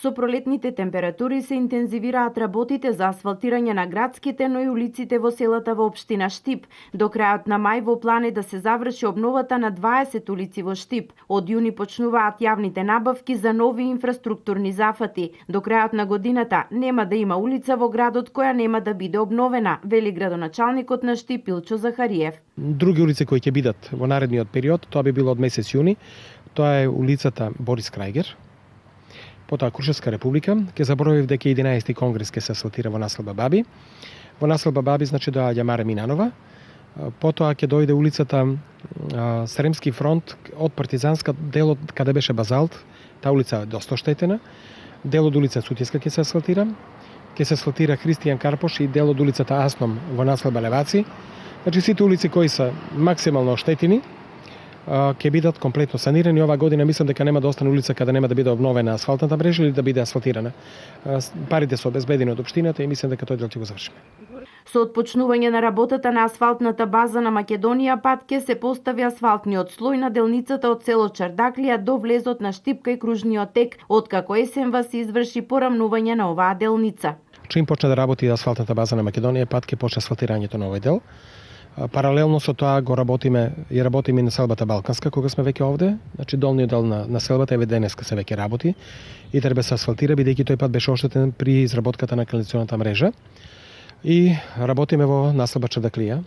Со пролетните температури се интензивираат работите за асфалтирање на градските, но и улиците во селата во општина Штип. До крајот на мај во план е да се заврши обновата на 20 улици во Штип. Од јуни почнуваат јавните набавки за нови инфраструктурни зафати. До крајот на годината нема да има улица во градот која нема да биде обновена, вели градоначалникот на Штип Илчо Захариев. Други улици кои ќе бидат во наредниот период, тоа би било од месец јуни, тоа е улицата Борис Крајгер, потоа Крушевска република, ќе заборавив дека 11 конгрес ќе се асфалтира во населба Баби. Во населба Баби значи доаѓа Маре Минанова, потоа ќе дојде улицата Сремски фронт од Партизанска, делот каде беше Базалт, таа улица е доста оштетена. Дел од улица Сутјеска ќе се асфалтира, ќе се асфалтира Христијан Карпош и дел од улицата Асном во населба Леваци. Значи сите улици кои се максимално оштетени ќе бидат комплетно санирани. Оваа година мислам дека нема да остане улица каде нема да биде обновена асфалтната мрежа или да биде асфалтирана. Парите се обезбедени од општината и мислам дека тој дел ќе го завршиме. Со отпочнување на работата на асфалтната база на Македонија пат ќе се постави асфалтниот слој на делницата од село Чардаклија до влезот на Штипка и кружниот тек, откако есенва се изврши порамнување на оваа делница. Чим почне да работи асфалтната база на Македонија, пат ќе почне асфалтирањето на овој дел. Паралелно со тоа го работиме и на селбата Балканска, кога сме веќе овде. Значи долниот дел на селбата еве денеска се веќе работи и треба се асфалтира, бидејќи тој пат беше оштетен при изработката на канализационата мрежа. И работиме во населба Чардаклија.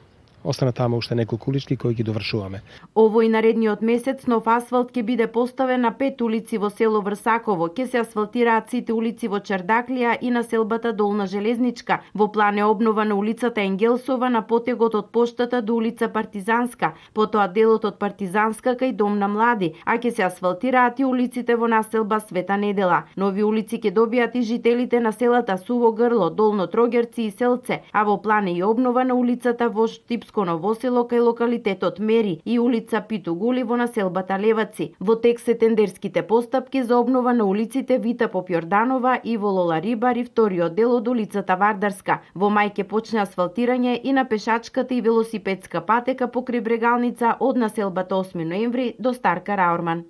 Остана таму уште неколку улички кои ги довршуваме. Овој наредниот месец нов асфалт ќе биде поставен на 5 улици во село Врсаково. Ќе се асфалтираат сите улици во Чардаклија и на селбата Долна Железничка. Во план е обнова на улицата Енгелсова на потегот од поштата до улица Партизанска, потоа делот од Партизанска кај Дом на млади, а ќе се асфалтираат и улиците во населба Света Недела. Нови улици ќе добијат и жителите на селата Суво Грло, Долно Трогерци и Селце, а во план е и обнова на улицата во Штипско Новосело кај локалитетот Мери и улица Питугули во населбата Леваци. Во тек се тендерските постапки за обнова на улиците Вита Попјорданова и Волола Рибар и вториот дел од улицата Вардарска. Во мај ќе почне асфалтирање и на пешачката и велосипедска патека покрај Брегалница од населбата 8 ноември до Старка Раурман.